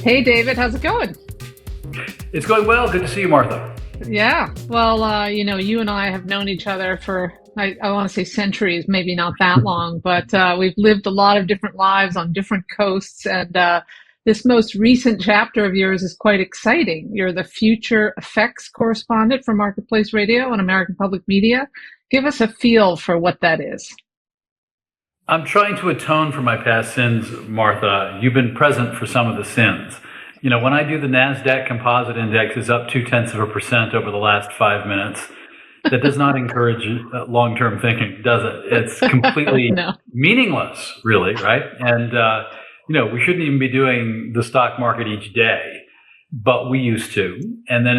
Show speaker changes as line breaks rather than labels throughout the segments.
Hey, David, how's it going?
It's going well. Good to see you, Martha.
Yeah, well, you and I have known each other for, I want to say centuries, maybe not that long, but we've lived a lot of different lives on different coasts. And this most recent chapter of yours is quite exciting. You're the Future Effects Correspondent for Marketplace Radio and American Public Media. Give us a feel for what that is.
I'm trying to atone for my past sins, Martha. You've been present for some of the sins. You know, when I do the NASDAQ Composite Index is up 0.2% over the last 5 minutes, that does not encourage long-term thinking, does it? It's completely
No.
meaningless, really, right? And, we shouldn't even be doing the stock market each day, but we used to. And then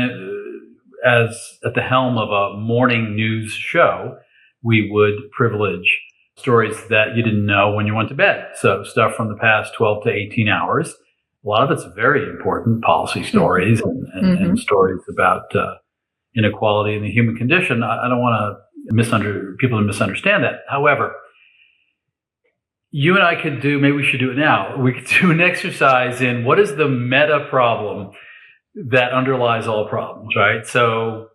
as at the helm of a morning news show, we would privilege stories that you didn't know when you went to bed. So stuff from the past 12 to 18 hours. A lot of it's very important, policy stories and stories about inequality in the human condition. I don't want people to misunderstand that. However, you and I could do, maybe we should do it now, we could do an exercise in what is the meta problem that underlies all problems, right? So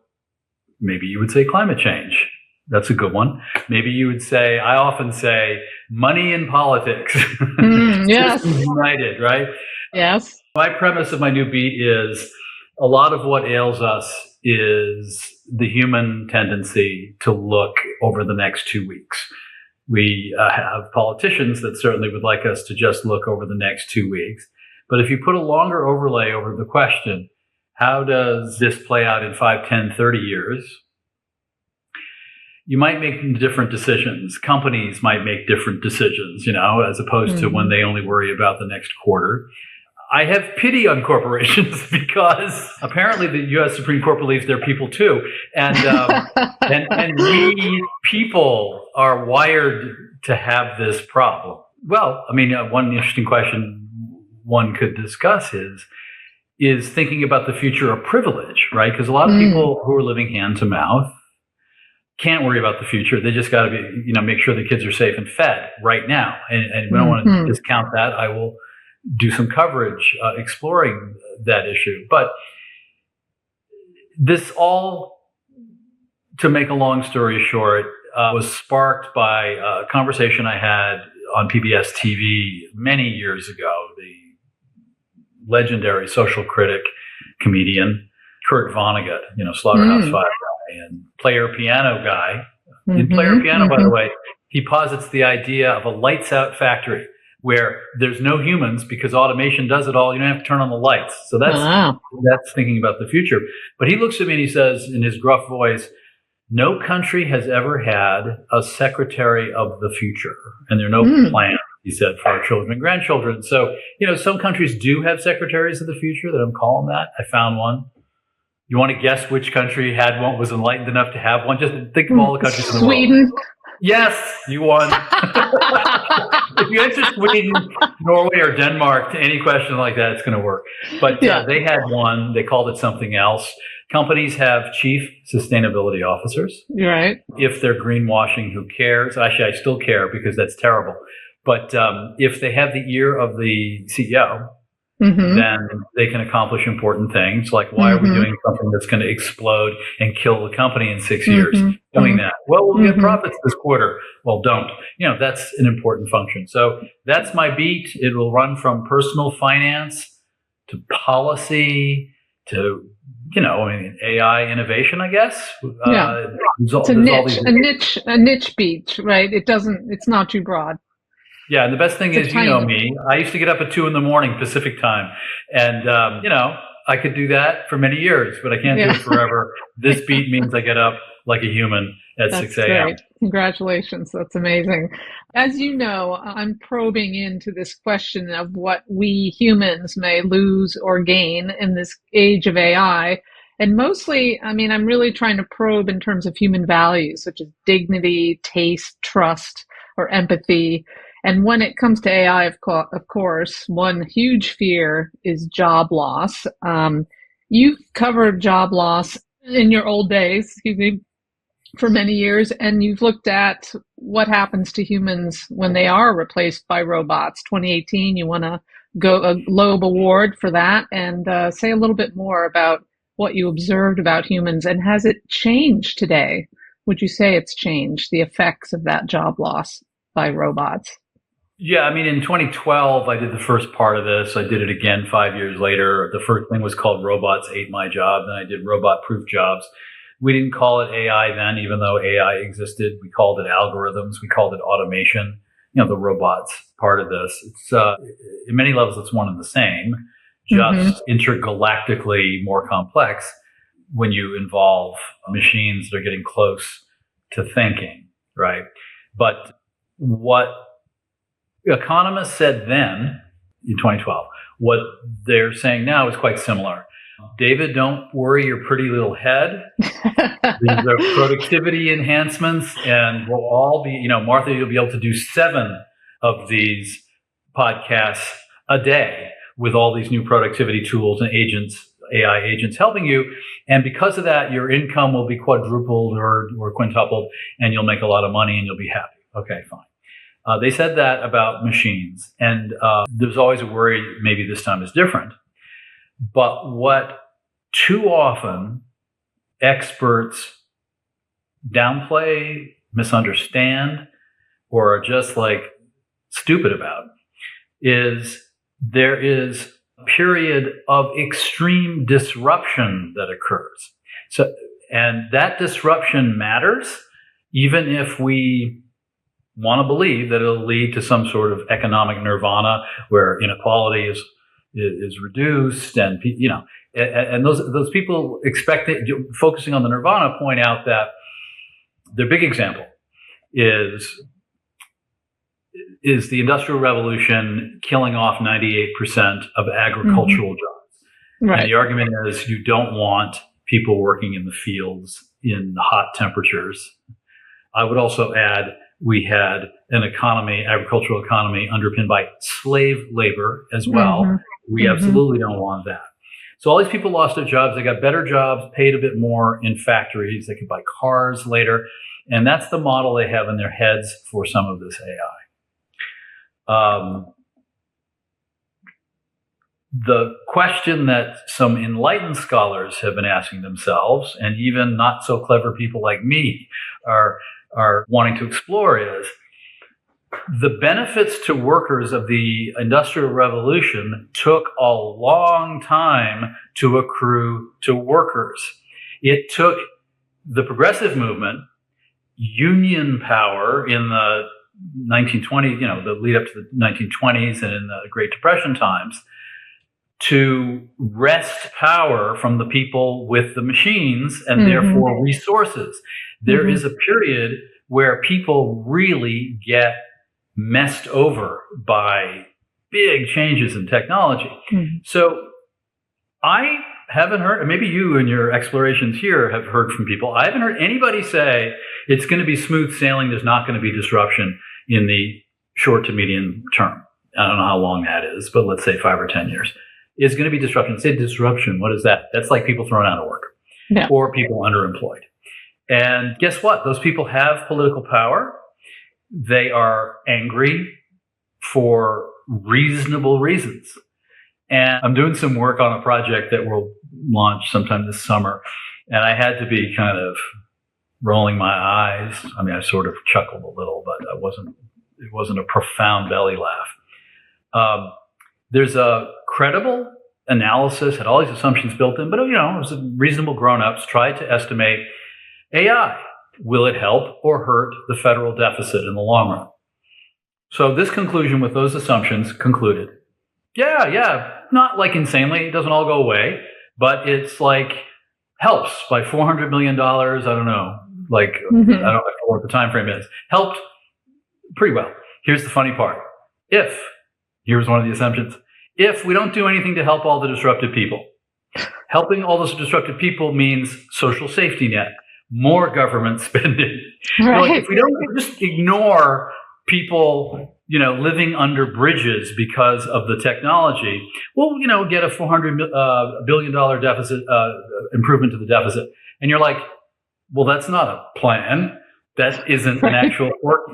maybe you would say climate change. That's a good one. Maybe you would say, I often say, money in politics.
Yes.
United, right?
Yes.
My premise of my new beat is a lot of what ails us is the human tendency to look over the next 2 weeks. We have politicians that certainly would like us to just look over the next 2 weeks. But if you put a longer overlay over the question, how does this play out in 5, 10, 30 years? You might make different decisions. Companies might make different decisions, as opposed to when they only worry about the next quarter. I have pity on corporations because apparently the U.S. Supreme Court believes they're people too. And we people are wired to have this problem. Well, one interesting question one could discuss is thinking about the future a privilege, right? Because a lot of people who are living hand to mouth can't worry about the future. They just got to be, make sure the kids are safe and fed right now. And we don't want to discount that. I will do some coverage exploring that issue. But this all, to make a long story short, was sparked by a conversation I had on PBS TV many years ago. The legendary social critic, comedian, Kurt Vonnegut, Slaughterhouse-Five guy and player piano guy. In player piano, by the way, he posits the idea of a lights-out factory where there's no humans because automation does it all. You don't have to turn on the lights. So that's thinking about the future. But he looks at me and he says in his gruff voice, no country has ever had a secretary of the future. And there are no plans, he said, for our children and grandchildren. So, some countries do have secretaries of the future. They don't call them that. I found one. You want to guess which country had one, was enlightened enough to have one? Just think of all the countries in the world.
Sweden.
Yes, you won. If you answer Sweden, Norway, or Denmark to any question like that, it's going to work. But they had one. They called it something else. Companies have chief sustainability officers.
Right.
If they're greenwashing, who cares? Actually, I still care because that's terrible. But if they have the ear of the CEO, then they can accomplish important things. Like, why are we doing something that's going to explode and kill the company in 6 years? Doing that. Well, we'll get profits this quarter. Well, don't. That's an important function. So that's my beat. It will run from personal finance to policy to, AI innovation, I guess.
It's a niche beat, right? It's not too broad.
Yeah, and the best thing is, me, I used to get up at 2 a.m. Pacific time. And, I could do that for many years, but I can't do it forever. This beat means I get up like a human at 6 a.m.
Great. Congratulations. That's amazing. As you know, I'm probing into this question of what we humans may lose or gain in this age of AI. And mostly, I'm really trying to probe in terms of human values, such as dignity, taste, trust, or empathy. And when it comes to AI, of course, one huge fear is job loss. You've covered job loss in your old days, for many years, and you've looked at what happens to humans when they are replaced by robots. 2018, you won a a Globe Award for that, and say a little bit more about what you observed about humans, and has it changed today? Would you say it's changed the effects of that job loss by robots?
Yeah, I mean, in 2012, I did the first part of this. I did it again 5 years later. The first thing was called Robots Ate My Job. Then I did Robot Proof Jobs. We didn't call it AI then, even though AI existed. We called it algorithms. We called it automation. The robots part of this. It's in many levels, it's one and the same, just intergalactically more complex when you involve machines that are getting close to thinking, right? But what economists said then in 2012, what they're saying now is quite similar. David, don't worry your pretty little head. These are productivity enhancements, and we'll all be, Martha, you'll be able to do 7 of these podcasts a day with all these new productivity tools and agents, AI agents helping you. And because of that, your income will be quadrupled or quintupled, and you'll make a lot of money and you'll be happy. Okay, fine. They said that about machines, and there's always a worry maybe this time is different. But what too often experts downplay, misunderstand, or are just like stupid about is there is a period of extreme disruption that occurs. So, and that disruption matters, even if we want to believe that it'll lead to some sort of economic nirvana where inequality is reduced, and and those people focusing on the nirvana point out that their big example is the Industrial Revolution killing off 98% of agricultural jobs. Right. And the argument is you don't want people working in the fields in hot temperatures. I would also add we had an agricultural economy underpinned by slave labor as well. We absolutely don't want that. So all these people lost their jobs. They got better jobs, paid a bit more in factories. They could buy cars later. And that's the model they have in their heads for some of this AI. The question that some enlightened scholars have been asking themselves, and even not so clever people like me are wanting to explore, is the benefits to workers of the Industrial Revolution took a long time to accrue to workers. It took the progressive movement, union power in the 1920s, the lead up to the 1920s and in the Great Depression times, to wrest power from the people with the machines and therefore resources. There is a period where people really get messed over by big changes in technology. So I haven't heard, maybe you in your explorations here have heard from people, I haven't heard anybody say it's going to be smooth sailing, there's not going to be disruption in the short to medium term. I don't know how long that is, but let's say 5 or 10 years. Is going to be disruption. Say disruption, what is that? That's like people thrown out of work or people underemployed. And guess what? Those people have political power. They are angry for reasonable reasons. And I'm doing some work on a project that will launch sometime this summer. And I had to be kind of rolling my eyes. I mean, I sort of chuckled a little, but it wasn't a profound belly laugh. There's a credible analysis, had all these assumptions built in, but it was reasonable grown-ups tried to estimate AI. Will it help or hurt the federal deficit in the long run? So this conclusion with those assumptions concluded, not like insanely, it doesn't all go away, but it's like helps by $400 million. I don't know, I don't know what the time frame is. Helped pretty well. Here's the funny part. Here's one of the assumptions. If we don't do anything to help all the disrupted people, helping all those disrupted people means social safety net, more government spending. Right. If we don't just ignore people, living under bridges because of the technology, we'll, get a $400 billion deficit, improvement to the deficit. And you're like, well, that's not a plan. That isn't an actual work.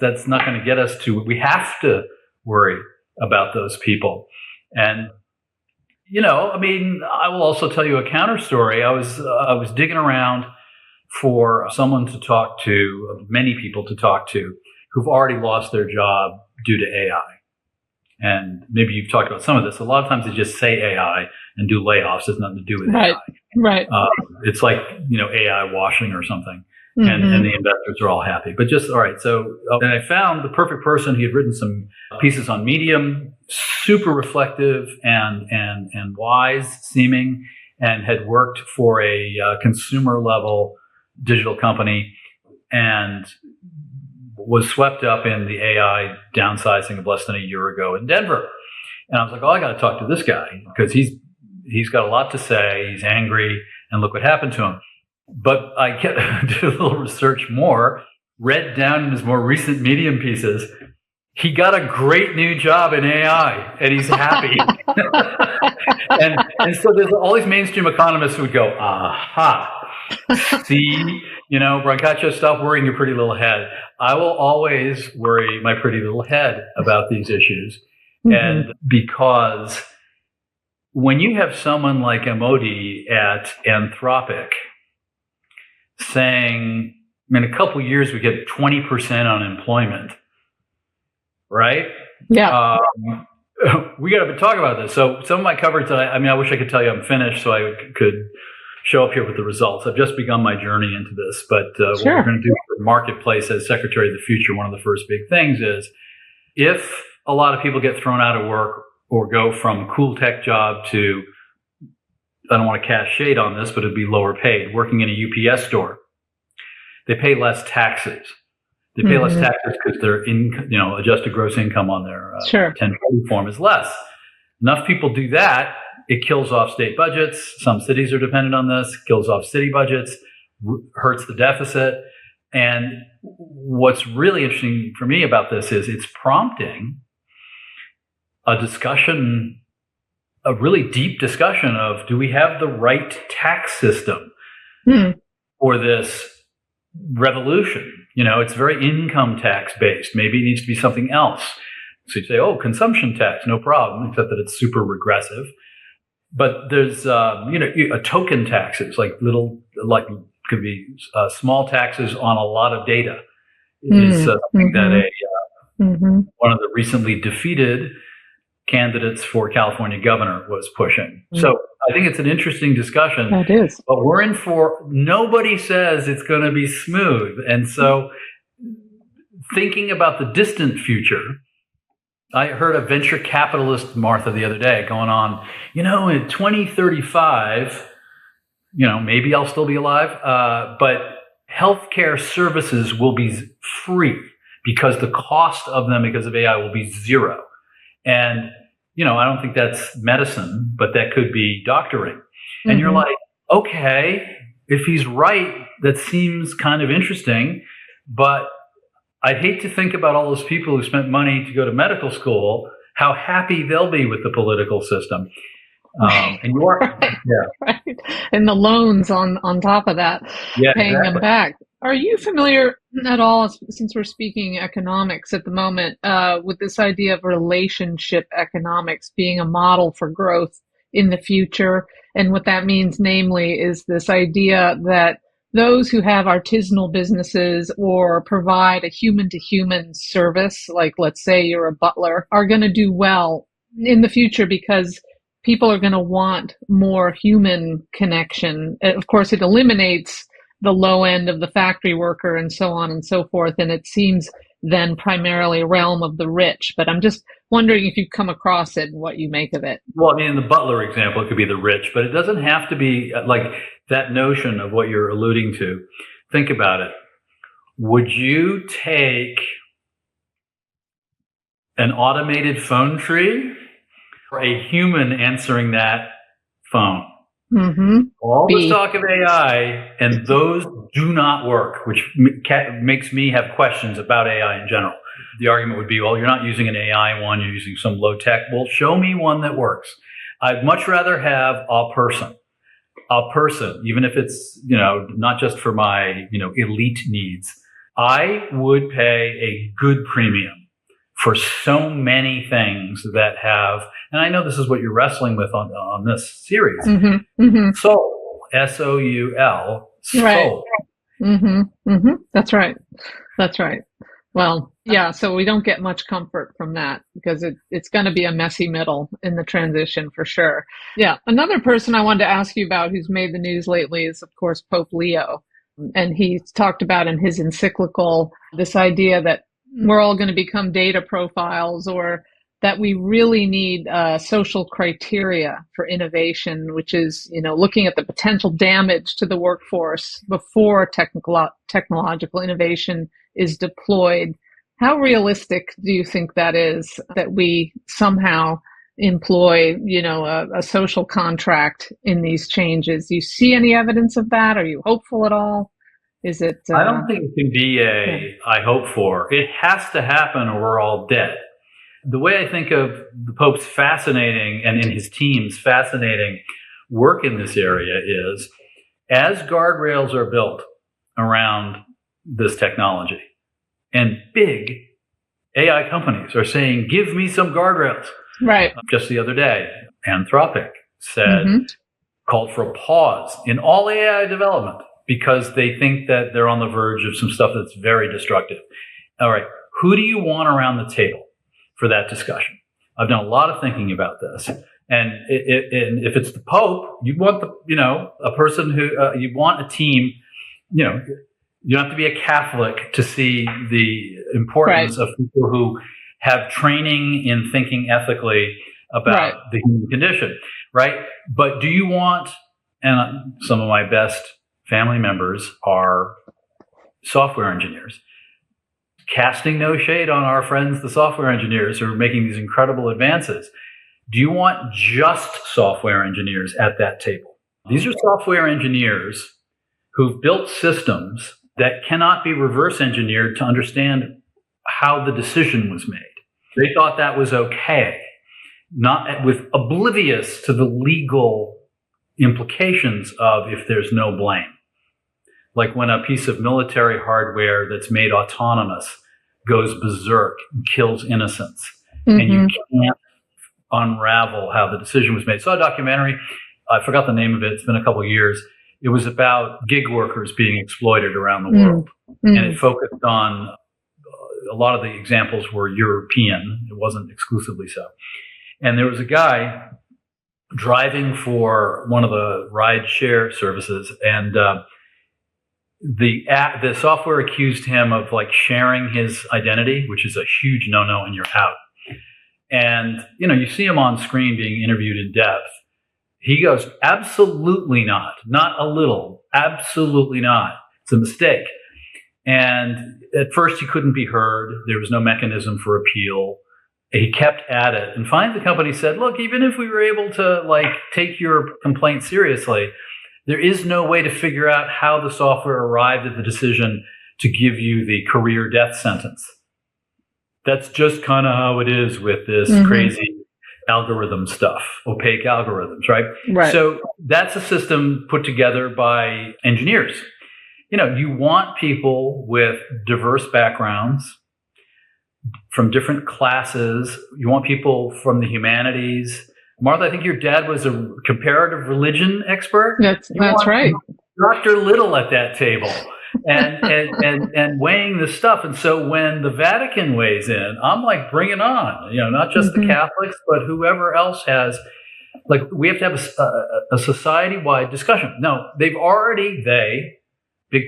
That's not going to get us to, we have to worry about those people. And, I will also tell you a counter story. I was digging around for someone to talk to, many people to talk to, who've already lost their job due to AI. And maybe you've talked about some of this. A lot of times they just say AI and do layoffs. It has nothing to do with
Right.
AI.
Right.
It's like, AI washing or something. And the investors are all happy. But all right. So then I found the perfect person. He had written some pieces on Medium, super reflective and wise seeming, and had worked for a consumer level digital company and was swept up in the AI downsizing of less than a year ago in Denver. And I was like, I got to talk to this guy because he's got a lot to say. He's angry, and look what happened to him. But I did a little research more, read down in his more recent Medium pieces. He got a great new job in AI, and he's happy. and so there's all these mainstream economists who would go, aha, see, Brancaccio, stop worrying your pretty little head. I will always worry my pretty little head about these issues. And because when you have someone like Amodi at Anthropic saying, in a couple of years we get 20% unemployment, right?
Yeah.
We got to talk about this. So some of my coverage that I wish I could tell you I'm finished so I could show up here with the results. I've just begun my journey into this, but what we're going to do for Marketplace as Secretary of the Future, one of the first big things is if a lot of people get thrown out of work or go from cool tech job to, I don't want to cast shade on this, but it'd be lower paid, working in a UPS store, they pay less taxes. They pay less taxes because their adjusted gross income on their 1040 form is less. Enough people do that, it kills off state budgets. Some cities are dependent on this, kills off city budgets, hurts the deficit. And what's really interesting for me about this is it's prompting a discussion, a really deep discussion of, do we have the right tax system for this revolution? It's very income tax based. Maybe it needs to be something else. So you say, consumption tax, no problem, except that it's super regressive. But there's, a token taxes, could be small taxes on a lot of data is something that one of the recently defeated candidates for California governor was pushing. So I think it's an interesting discussion.
That is.
But we're in for, nobody says it's going to be smooth. And so thinking about the distant future, I heard a venture capitalist, Martha, the other day going on, in 2035, maybe I'll still be alive, but healthcare services will be free because the cost of them because of AI will be zero. And, I don't think that's medicine, but that could be doctoring. And you're like, okay, if he's right, that seems kind of interesting, but I'd hate to think about all those people who spent money to go to medical school, how happy they'll be with the political system. And you are,
right. And the loans on top of that, paying them back. Are you familiar at all, since we're speaking economics at the moment, with this idea of relationship economics being a model for growth in the future? And what that means, namely, is this idea that those who have artisanal businesses or provide a human-to-human service, like let's say you're a butler, are going to do well in the future because people are going to want more human connection. Of course, it eliminates the low end of the factory worker and so on and so forth. And it seems then primarily a realm of the rich. But I'm just wondering if you've come across it and what you make of it.
Well, in the butler example, it could be the rich, but it doesn't have to be like that notion of what you're alluding to. Think about it. Would you take an automated phone tree or a human answering that phone? All this talk of AI, and those do not work, which makes me have questions about AI in general. The argument would be, well, you're not using an AI one, you're using some low tech. Well, show me one that works. I'd much rather have a person, even if it's, not just for my, elite needs. I would pay a good premium for so many things that have, and I know this is what you're wrestling with on this series, soul, S-O-U-L, soul.
Right. That's right. That's right. Well, yeah, so we don't get much comfort from that because it's going to be a messy middle in the transition for sure. Yeah. Another person I wanted to ask you about who's made the news lately is, of course, Pope Leo. And he's talked about in his encyclical this idea that we're all going to become data profiles, or that we really need social criteria for innovation, which is, looking at the potential damage to the workforce before technological innovation is deployed. How realistic do you think that is, that we somehow employ, a social contract in these changes? Do you see any evidence of that? Are you hopeful at all? Is it?
I don't think it can be I hope for. It has to happen or we're all dead. The way I think of the Pope's fascinating, and in his team's fascinating work in this area, is as guardrails are built around this technology, and big AI companies are saying, give me some guardrails.
Right.
Just the other day, Anthropic said, called for a pause in all AI development because they think that they're on the verge of some stuff that's very destructive. All right, who do you want around the table for that discussion? I've done a lot of thinking about this. And if it's the Pope, you want a person who, you want a team, you don't have to be a Catholic to see the importance of people who have training in thinking ethically about the human condition, right? But do you want, and some of my best family members are software engineers, casting no shade on our friends, the software engineers who are making these incredible advances. Do you want just software engineers at that table? These are software engineers who've built systems that cannot be reverse engineered to understand how the decision was made. They thought that was okay, not with oblivious to the legal implications of if there's no blame. Like when a piece of military hardware that's made autonomous goes berserk and kills innocents, and you can't unravel how the decision was made. I saw a documentary, I forgot the name of it, it's been a couple of years. It was about gig workers being exploited around the world. And it focused on, a lot of the examples were European. It wasn't exclusively so. And there was a guy driving for one of the ride share services, and the software accused him of like sharing his identity, which is a huge no-no, and you're out. And, you see him on screen being interviewed in depth. He goes, absolutely not. Not a little. Absolutely not. It's a mistake. And at first he couldn't be heard. There was no mechanism for appeal. He kept at it. And finally the company said, look, even if we were able to take your complaint seriously, there is no way to figure out how the software arrived at the decision to give you the career death sentence. That's just kind of how it is with this crazy algorithm stuff, opaque algorithms, right? So that's a system put together by engineers. You want people with diverse backgrounds from different classes. You want people from the humanities. Martha, I think your dad was a comparative religion expert.
That's right.
Dr. Little at that table and weighing this stuff. And so when the Vatican weighs in, I'm like, bring it on. Not just the Catholics, but whoever else has, we have to have a society-wide discussion. No, big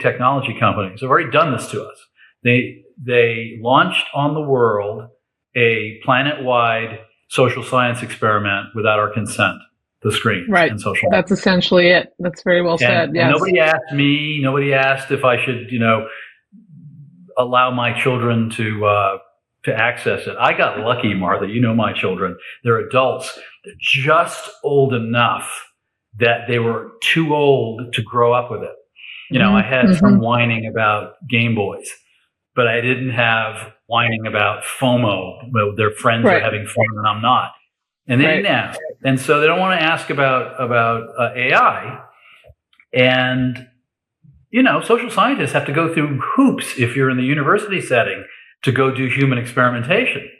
technology companies have already done this to us. They launched on the world a planet-wide social science experiment without our consent, the screen and social media.
That's essentially it. That's very well said. Yes.
And nobody asked me, nobody asked if I should, allow my children to access it. I got lucky, Martha. My children. They're adults. They're just old enough that they were too old to grow up with it. I had some whining about Game Boys, but I didn't have whining about FOMO. Their friends are having fun and I'm not. And they didn't ask. And so they don't want to ask about AI. And, social scientists have to go through hoops if you're in the university setting to go do human experimentation.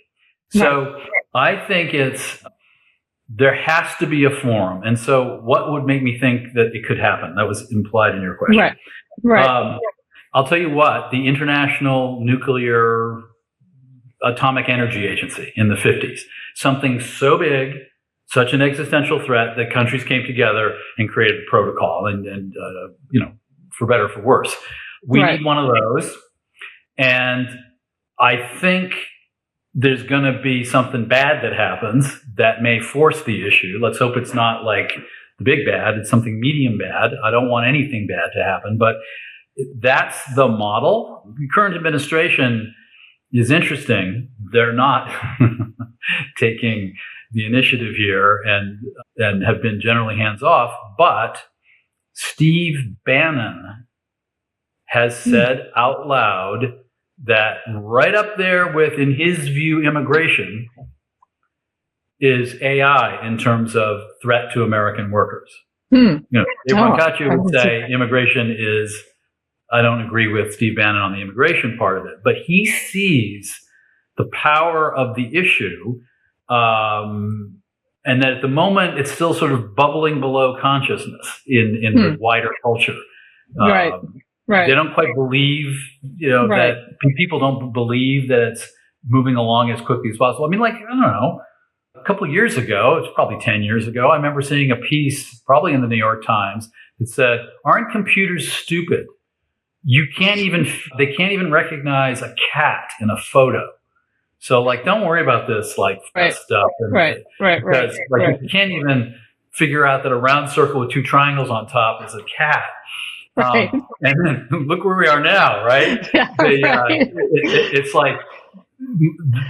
So I think there has to be a forum. And so what would make me think that it could happen? That was implied in your question.
Right.
I'll tell you what, the International Nuclear Atomic Energy Agency in the 50s, something so big, such an existential threat that countries came together and created a protocol and for better or for worse. We need one of those. And I think there's going to be something bad that happens that may force the issue. Let's hope it's not like the big bad. It's something medium bad. I don't want anything bad to happen, but that's the model. The current administration is interesting. They're not taking the initiative here and have been generally hands off. But Steve Bannon has said out loud that right up there with, in his view, immigration is AI in terms of threat to American workers. Brancaccio would say immigration is, I don't agree with Steve Bannon on the immigration part of it, but he sees the power of the issue, and that at the moment it's still sort of bubbling below consciousness in the wider culture. Right. They don't quite believe, that people don't believe that it's moving along as quickly as possible. I mean, like, I don't know, a couple of years ago, it's probably 10 years ago, I remember seeing a piece, probably in the New York Times, that said, "Aren't computers stupid? They can't even recognize a cat in a photo. So, like, don't worry about this, stuff." Because you can't even figure out that a round circle with two triangles on top is a cat. And then look where we are now, right? It's like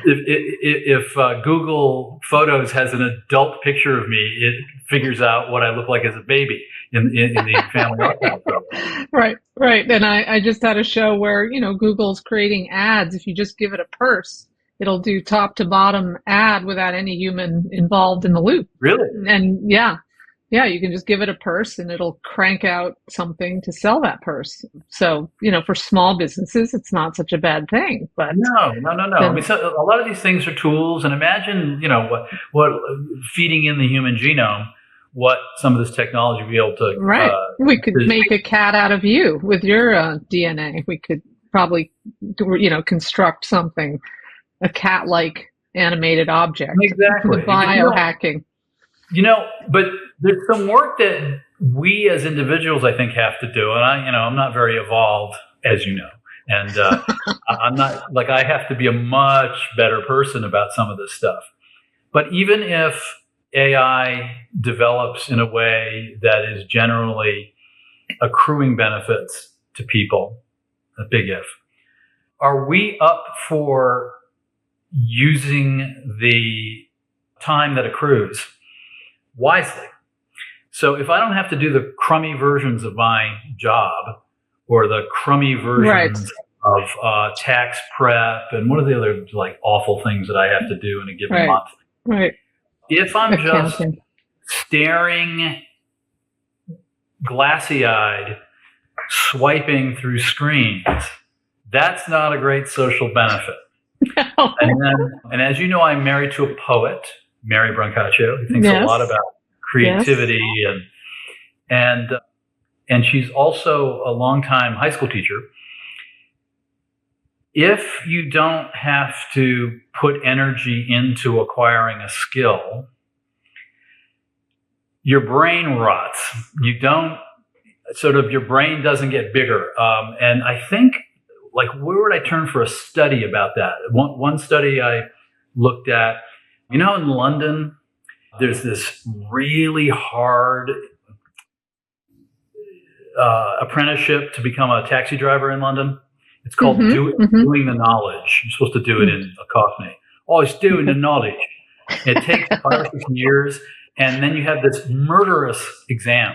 if Google Photos has an adult picture of me, it figures out what I look like as a baby in the family archive program.
Right. And I just had a show where, Google's creating ads. If you just give it a purse, it'll do top to bottom ad without any human involved in the loop.
Really?
And yeah, you can just give it a purse and it'll crank out something to sell that purse. So, for small businesses, it's not such a bad thing. But
no. I mean, so a lot of these things are tools, and imagine, what feeding in the human genome, what some of this technology will be able to.
We could make a cat out of you with your DNA. We could probably, construct something, a cat-like animated object.
Exactly.
The biohacking.
But there's some work that we as individuals, I think, have to do. And I'm not very evolved, as you know. And I'm not, I have to be a much better person about some of this stuff. But even if AI develops in a way that is generally accruing benefits to people, a big if, are we up for using the time that accrues wisely? So if I don't have to do the crummy versions of my job or the crummy versions of tax prep and what are the other awful things that I have to do in a given month?
Right.
If I'm just staring glassy-eyed, swiping through screens, that's not a great social benefit.
No.
And as you know, I'm married to a poet, Mary Brancaccio, who thinks a lot about creativity and she's also a longtime high school teacher. If you don't have to put energy into acquiring a skill, your brain rots. Your brain doesn't get bigger. And I think, where would I turn for a study about that? One study I looked at, in London, there's this really hard apprenticeship to become a taxi driver in London. It's called doing the knowledge. You're supposed to do it in a Cockney. Oh, it's doing the knowledge. It takes 5 or 6 years, and then you have this murderous exam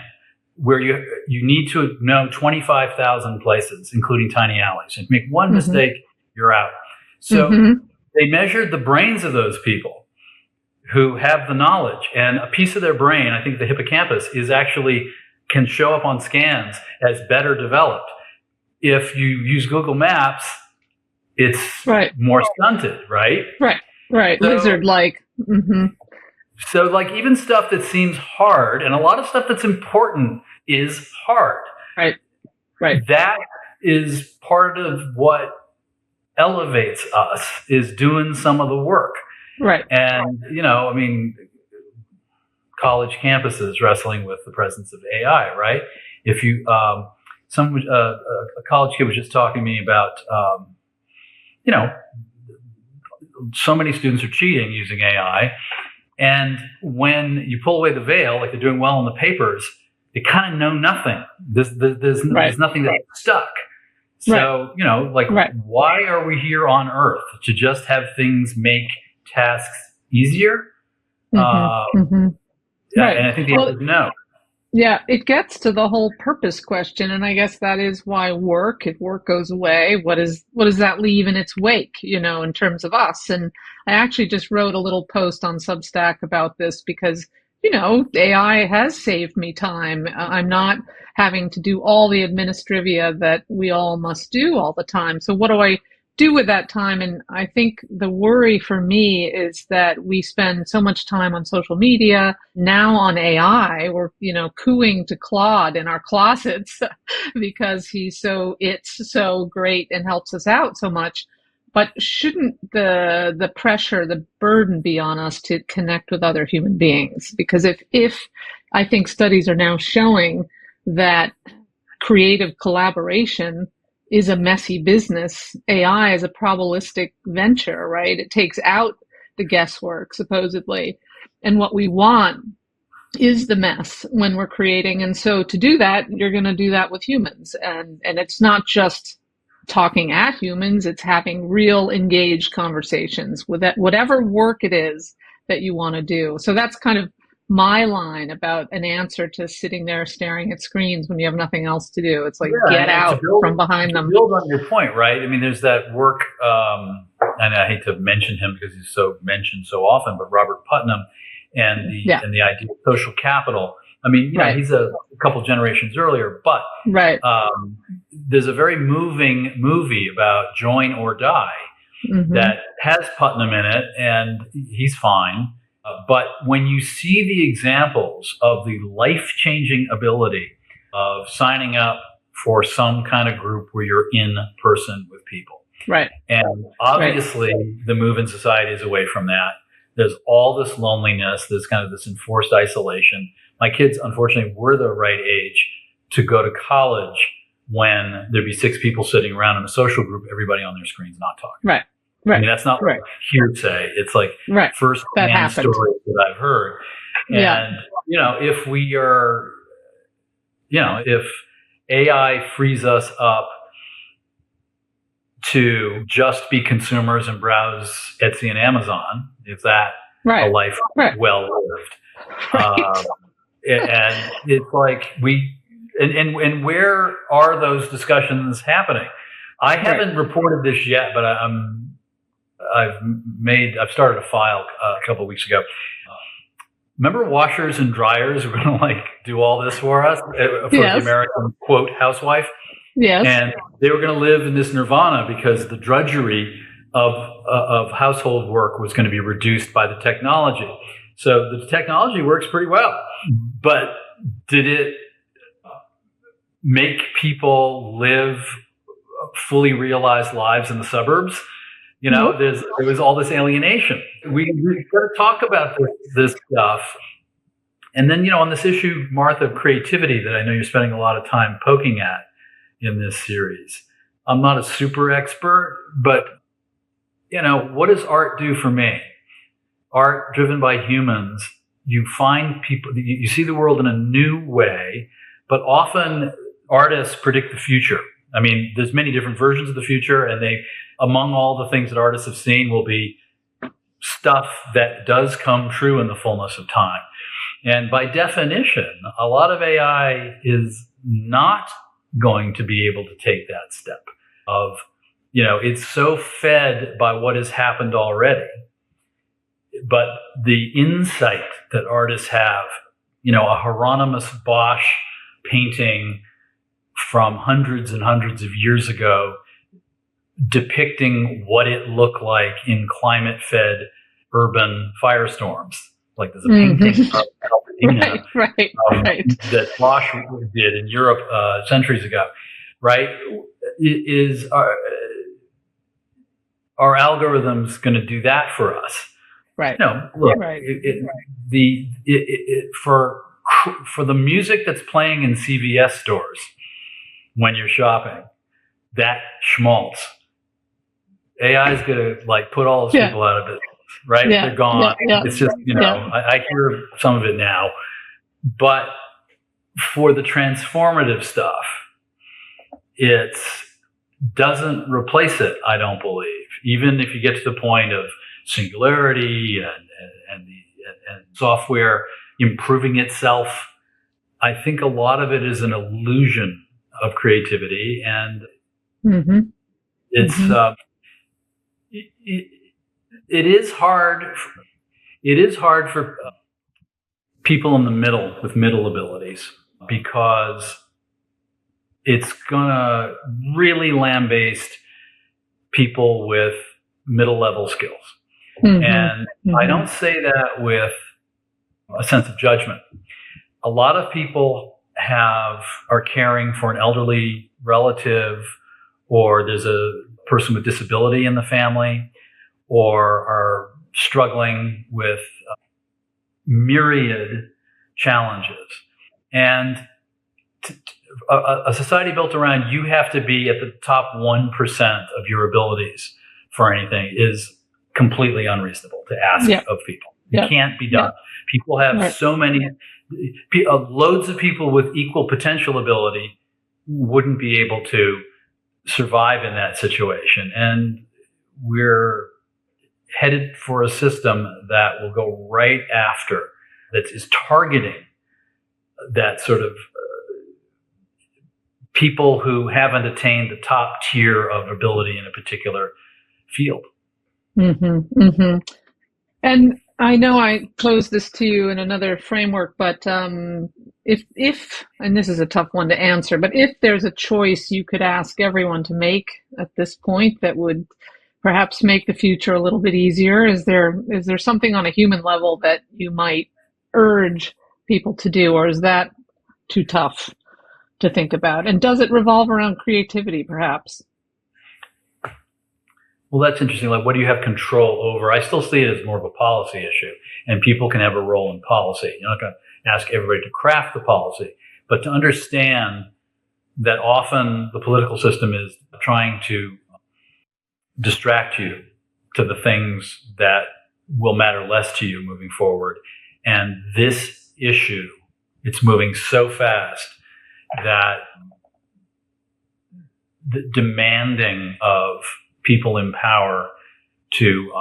where you need to know 25,000 places, including tiny alleys. If you make one mistake, you're out. So they measured the brains of those people who have the knowledge, and a piece of their brain, I think the hippocampus, can show up on scans as better developed. If you use Google Maps, it's more stunted, right?
Right. Right.
So,
Lizard-like. Mm-hmm.
so like even stuff that seems hard and a lot of stuff that's important is hard.
Right. Right.
That is part of what elevates us, is doing some of the work.
Right.
And, I mean, college campuses wrestling with the presence of AI, right? If you, a college kid was just talking to me about, you know, so many students are cheating using AI. And when you pull away the veil, like they're doing well in the papers, they kind of know nothing. There's nothing that's stuck. So, why are we here on Earth? To just have things make tasks easier? Yeah, and I think the answer is no.
Yeah, it gets to the whole purpose question, and I guess that is why if work goes away, what does that leave in its wake, in terms of us? And I actually just wrote a little post on Substack about this because, AI has saved me time. I'm not having to do all the administrivia that we all must do all the time. So what do I do with that time? And I think the worry for me is that we spend so much time on social media, now on AI. We're, cooing to Claude in our closets because it's so great and helps us out so much. But shouldn't the pressure, the burden be on us to connect with other human beings? Because if I think studies are now showing that creative collaboration is a messy business, AI is a probabilistic venture, right? It takes out the guesswork, supposedly. And what we want is the mess when we're creating. And so to do that, you're going to do that with humans. And it's not just talking at humans, it's having real engaged conversations with whatever work it is that you want to do. So that's kind of my line about an answer to sitting there staring at screens when you have nothing else to do. It's like, get out from behind them.
Build on your point, right? I mean, there's that work, and I hate to mention him because he's so mentioned so often, but Robert Putnam and the idea of social capital. I mean, he's a couple generations earlier, but there's a very moving movie about Join or Die that has Putnam in it, and he's fine. But when you see the examples of the life-changing ability of signing up for some kind of group where you're in person with people, and obviously the move in society is away from that. There's all this loneliness, there's kind of this enforced isolation. My kids, unfortunately, were the right age to go to college when there'd be 6 people sitting around in a social group, everybody on their screens not talking.
Right.
I mean, that's not like hearsay. It's like first-hand stories that I've heard. And, if we are, if AI frees us up to just be consumers and browse Etsy and Amazon, is that a life well lived? And it's like and where are those discussions happening? I haven't reported this yet, but I've started a file a couple of weeks ago. Remember washers and dryers were going to do all this for us for the American quote housewife?
Yes.
And they were going to live in this nirvana because the drudgery of household work was going to be reduced by the technology. So the technology works pretty well, but did it make people live fully realized lives in the suburbs? There was all this alienation. We've got to talk about this stuff. And then, on this issue, Martha, of creativity that I know you're spending a lot of time poking at in this series. I'm not a super expert, but, what does art do for me? Art driven by humans, you find people, you see the world in a new way, but often artists predict the future. I mean, there's many different versions of the future, and among all the things that artists have seen will be stuff that does come true in the fullness of time. And by definition, a lot of AI is not going to be able to take that step of, it's so fed by what has happened already. But the insight that artists have, a Hieronymus Bosch painting from hundreds and hundreds of years ago, depicting what it looked like in climate-fed urban firestorms. Like there's a painting of Pasadena,
right.
that Bosch did in Europe centuries ago, right? Is our algorithms going to do that for us?
Right.
No, look,
right.
For the music that's playing in CVS stores when you're shopping, that schmaltz, AI is going to like put all those people out of business, right? They're gone. It's just, I hear some of it now, but for the transformative stuff, it doesn't replace it, I don't believe. Even if you get to the point of singularity and software improving itself, I think a lot of it is an illusion of creativity, and it's it is hard. It is hard for people in the middle with middle abilities, because it's gonna really lambaste people with middle level skills. And I don't say that with a sense of judgment. A lot of people are caring for an elderly relative, or there's a person with disability in the family, or are struggling with myriad challenges. And a society built around you have to be at the top 1% of your abilities for anything is completely unreasonable to ask of people. It can't be done. People have so many, loads of people with equal potential ability wouldn't be able to survive in that situation. And we're headed for a system that will go right after, that is targeting that sort of people who haven't attained the top tier of ability in a particular field.
And I know I posed this to you in another framework, but if, and this is a tough one to answer, but if there's a choice you could ask everyone to make at this point that would perhaps make the future a little bit easier, is there something on a human level that you might urge people to do, or is that too tough to think about? And does it revolve around creativity, perhaps?
Well, that's interesting. Like, what do you have control over? I still see it as more of a policy issue, and people can have a role in policy. You're not going to ask everybody to craft the policy, but to understand that often the political system is trying to distract you to the things that will matter less to you moving forward. And this issue, it's moving so fast that the demanding of people in power to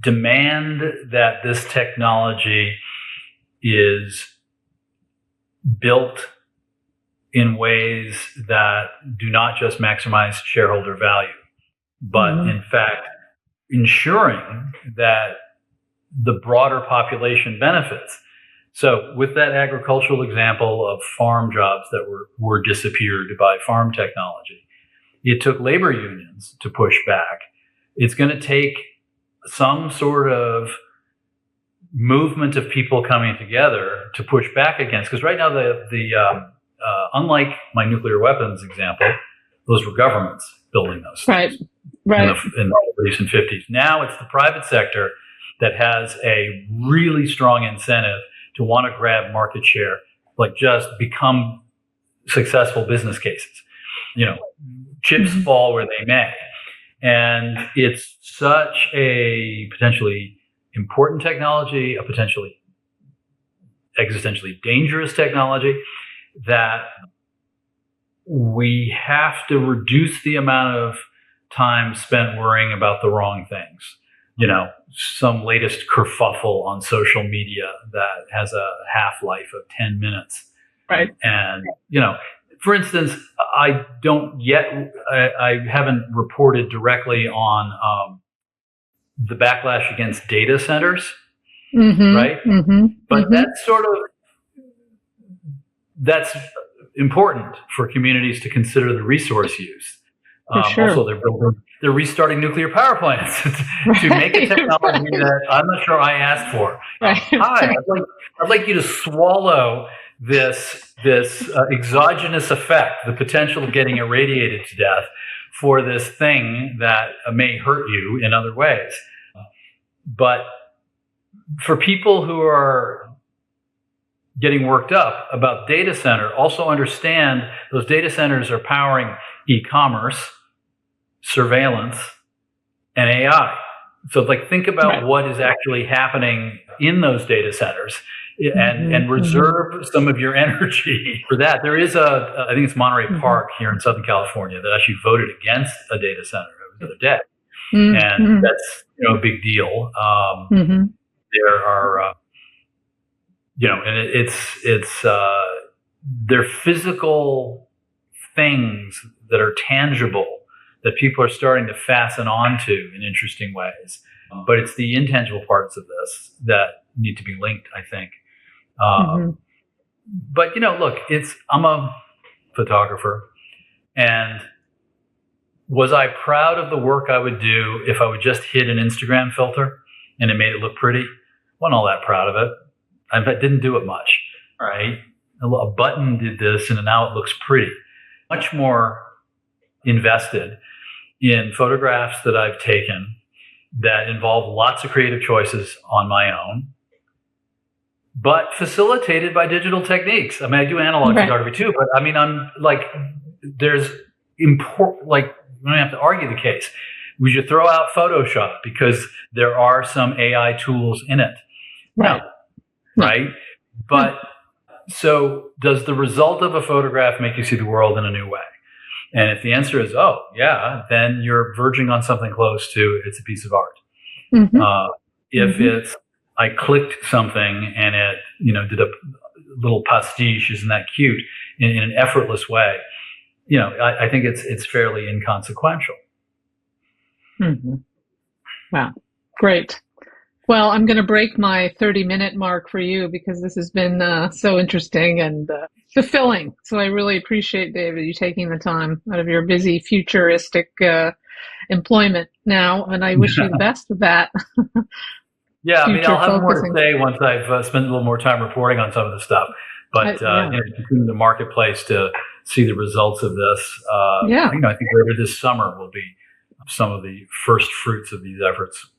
demand that this technology is built in ways that do not just maximize shareholder value, but in fact ensuring that the broader population benefits. So with that agricultural example of farm jobs that were disappeared by farm technology, it took labor unions to push back. It's going to take some sort of movement of people coming together to push back against, because right now unlike my nuclear weapons example, those were governments building those things in the 40s and 50s. Now it's the private sector that has a really strong incentive to want to grab market share, like just become successful business cases. Chips fall where they may. And it's such a potentially important technology, a potentially existentially dangerous technology, that we have to reduce the amount of time spent worrying about the wrong things. Some latest kerfuffle on social media that has a half-life of 10 minutes.
Right.
And, for instance, I haven't reported directly on the backlash against data centers, right? But that's important for communities to consider the resource use.
For sure.
Also, they're restarting nuclear power plants to make a technology that I'm not sure I asked for.
Right.
Hi, I'd like you to swallow this exogenous effect, the potential of getting irradiated to death for this thing that may hurt you in other ways. But for people who are getting worked up about data center, also understand those data centers are powering e-commerce, surveillance, and AI. So like think about what is actually happening in those data centers and reserve some of your energy for that. There is I think it's Monterey Park here in Southern California that actually voted against a data center the other day. And that's a big deal. There are and they're physical things that are tangible that people are starting to fasten onto in interesting ways. But it's the intangible parts of this that need to be linked, I think. But look, I'm a photographer, and was I proud of the work I would do if I would just hit an Instagram filter and it made it look pretty? Wasn't all that proud of it. I didn't do it much, right? A button did this and now it looks pretty. Much more invested in photographs that I've taken that involve lots of creative choices on my own, but facilitated by digital techniques. I mean, I do analog photography too, but I mean, I'm like, there's important, like, we don't have to argue the case. We should throw out Photoshop because there are some AI tools in it. Right? But so does the result of a photograph make you see the world in a new way? And if the answer is, oh, yeah, then you're verging on something close to it's a piece of art. If it's, I clicked something and it, did a little pastiche, isn't that cute, in an effortless way, I think it's fairly inconsequential.
Wow. Great. Well, I'm going to break my 30-minute mark for you because this has been so interesting and fulfilling. So I really appreciate, David, you taking the time out of your busy futuristic employment now, and I wish you the best with that.
Yeah, I mean, I'll have more to say once I've spent a little more time reporting on some of the stuff. But in the marketplace to see the results of this, I think later this summer will be some of the first fruits of these efforts.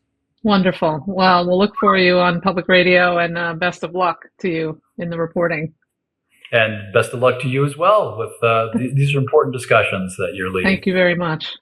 Wonderful. Well, we'll look for you on public radio, and best of luck to you in the reporting.
And best of luck to you as well with these are important discussions that you're leading.
Thank you very much.